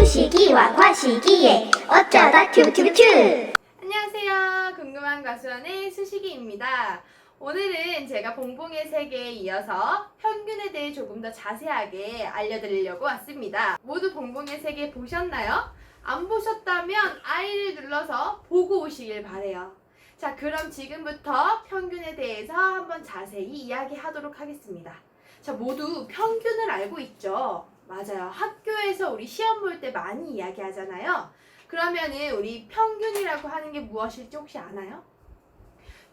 수식이와 과식이의 어쩌다 튜튜튜. 안녕하세요. 궁금한 과수원의 수식이입니다. 오늘은 제가 봉봉의 세계에 이어서 평균에 대해 조금 더 자세하게 알려드리려고 왔습니다. 모두 봉봉의 세계 보셨나요? 안 보셨다면 I를 눌러서 보고 오시길 바래요. 자, 그럼 지금부터 평균에 대해서 한번 자세히 이야기하도록 하겠습니다. 자, 모두 평균을 알고 있죠? 맞아요. 학교에서 우리 시험 볼 때 많이 이야기하잖아요. 그러면은 우리 평균이라고 하는 게 무엇일지 혹시 아나요?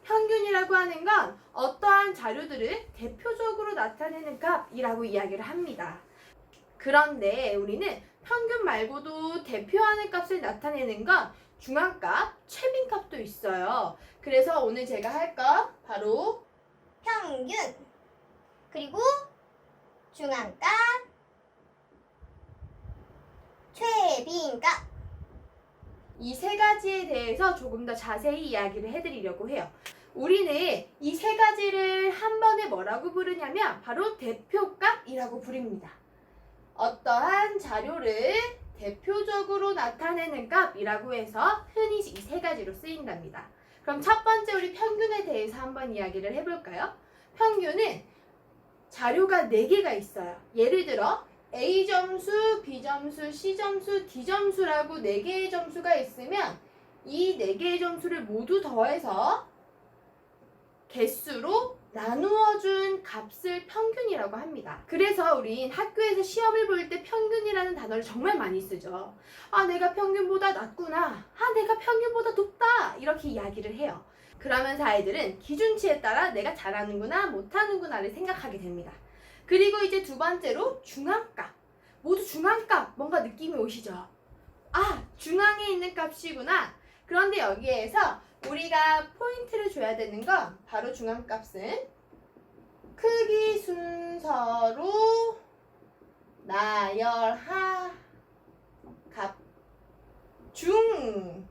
평균이라고 하는 건 어떠한 자료들을 대표적으로 나타내는 값이라고 이야기를 합니다. 그런데 우리는 평균 말고도 대표하는 값을 나타내는 건 중앙값, 최빈값도 있어요. 그래서 오늘 제가 할 건 바로 평균, 그리고 중앙값, 최빈값. 이 세 가지에 대해서 조금 더 자세히 이야기를 해드리려고 해요. 우리는 이 세 가지를 한 번에 뭐라고 부르냐면 바로 대표값이라고 부릅니다. 어떠한 자료를 대표적으로 나타내는 값이라고 해서 흔히 이 세 가지로 쓰인답니다. 그럼 첫 번째 우리 평균에 대해서 한번 이야기를 해볼까요? 평균은 자료가 4개가 있어요. 예를 들어 A점수, B점수, C점수, D점수라고 4개의 점수가 있으면 이 4개의 점수를 모두 더해서 개수로 나누어준 값을 평균이라고 합니다. 그래서 우린 학교에서 시험을 볼 때 평균이라는 단어를 정말 많이 쓰죠. 아, 내가 평균보다 낮구나. 아, 내가 평균보다 높다. 이렇게 이야기를 해요. 그러면서 아이들은 기준치에 따라 내가 잘하는구나, 못하는구나를 생각하게 됩니다. 그리고 이제 두 번째로 중앙값. 모두 중앙값 뭔가 느낌이 오시죠? 아, 중앙에 있는 값이구나. 그런데 여기에서 우리가 포인트를 줘야 되는 건 바로 중앙값은 크기 순서로 나열하 값 중.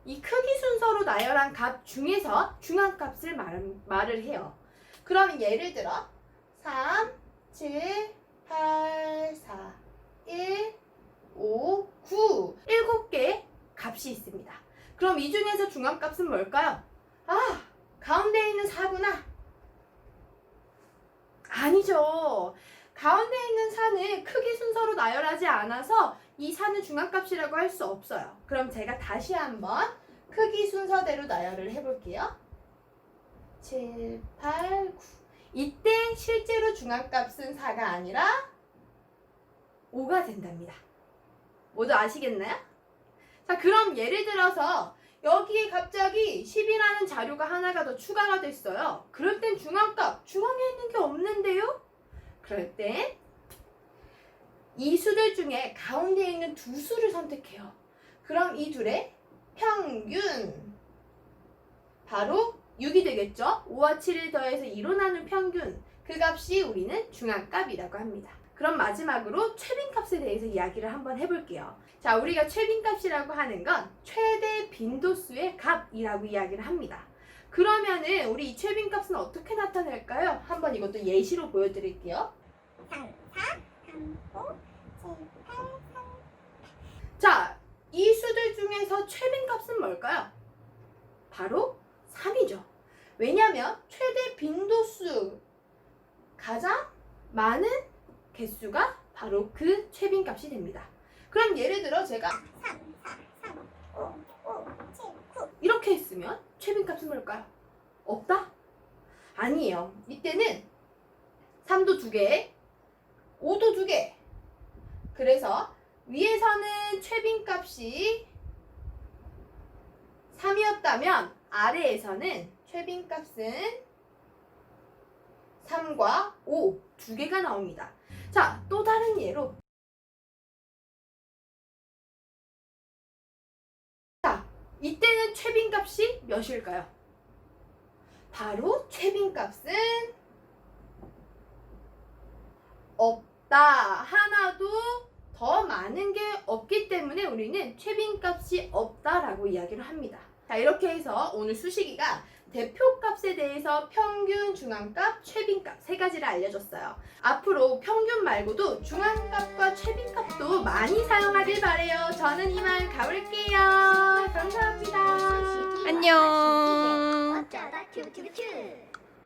이 크기 순서로 나열한 값 중에서 중앙값을 말을 해요. 그럼 예를 들어 3, 7, 8, 4, 1, 5, 9 7개의 값이 있습니다. 그럼 이 중에서 중앙값은 뭘까요? 아, 가운데 있는 4구나. 아니죠. 가운데 있는 4는 크기 순서로 나열하지 않아서 이 4는 중앙값이라고 할 수 없어요. 그럼 제가 다시 한번 크기 순서대로 나열을 해볼게요. 7, 8, 9 이때 실제로 중앙값은 4가 아니라 5가 된답니다. 모두 아시겠나요? 자, 그럼 예를 들어서 여기에 갑자기 10이라는 자료가 하나가 더 추가가 됐어요. 그럴 땐 중앙값, 중앙에 있는 게 없는데요? 그럴 땐 이 수들 중에 가운데 있는 두 수를 선택해요. 그럼 이 둘의 평균, 바로 6이 되겠죠? 5와 7을 더해서 2로 나눈 평균, 그 값이 우리는 중앙값이라고 합니다. 그럼 마지막으로 최빈값에 대해서 이야기를 한번 해볼게요. 자, 우리가 최빈값이라고 하는 건 최대 빈도수의 값이라고 이야기를 합니다. 그러면은 우리 이 최빈값은 어떻게 나타낼까요? 한번 이것도 예시로 보여드릴게요. 3, 4, 3, 5, 7, 8, 3. 자, 이 수들 중에서 최빈값은 뭘까요? 바로 3이죠. 왜냐하면 최대 빈도수, 가장 많은 개수가 바로 그 최빈값이 됩니다. 그럼 예를 들어 제가 3, 4, 3, 5, 5, 7, 9. 이렇게 했으면 최빈값은 뭘까요? 없다? 아니에요. 이때는 3도 2개, 5도 2개. 그래서 위에서는 최빈값이 3이었다면 아래에서는 최빈값은 3과 5, 2개가 나옵니다. 자, 또 다른 예로 자, 이때는 최빈값이 몇일까요? 바로 최빈값은 없다. 하나도 더 많은 게 없기 때문에 우리는 최빈값이 없다라고 이야기를 합니다. 자, 이렇게 해서 오늘 수식이가 대표값에 대해서 평균, 중앙값, 최빈값 세 가지를 알려줬어요. 앞으로 평균 말고도 중앙값과 최빈값도 앞으로도 많이 사용하길 바래요. 저는 이만 가볼게요. 감사합니다. 안녕. 어쩌다 튜튜튜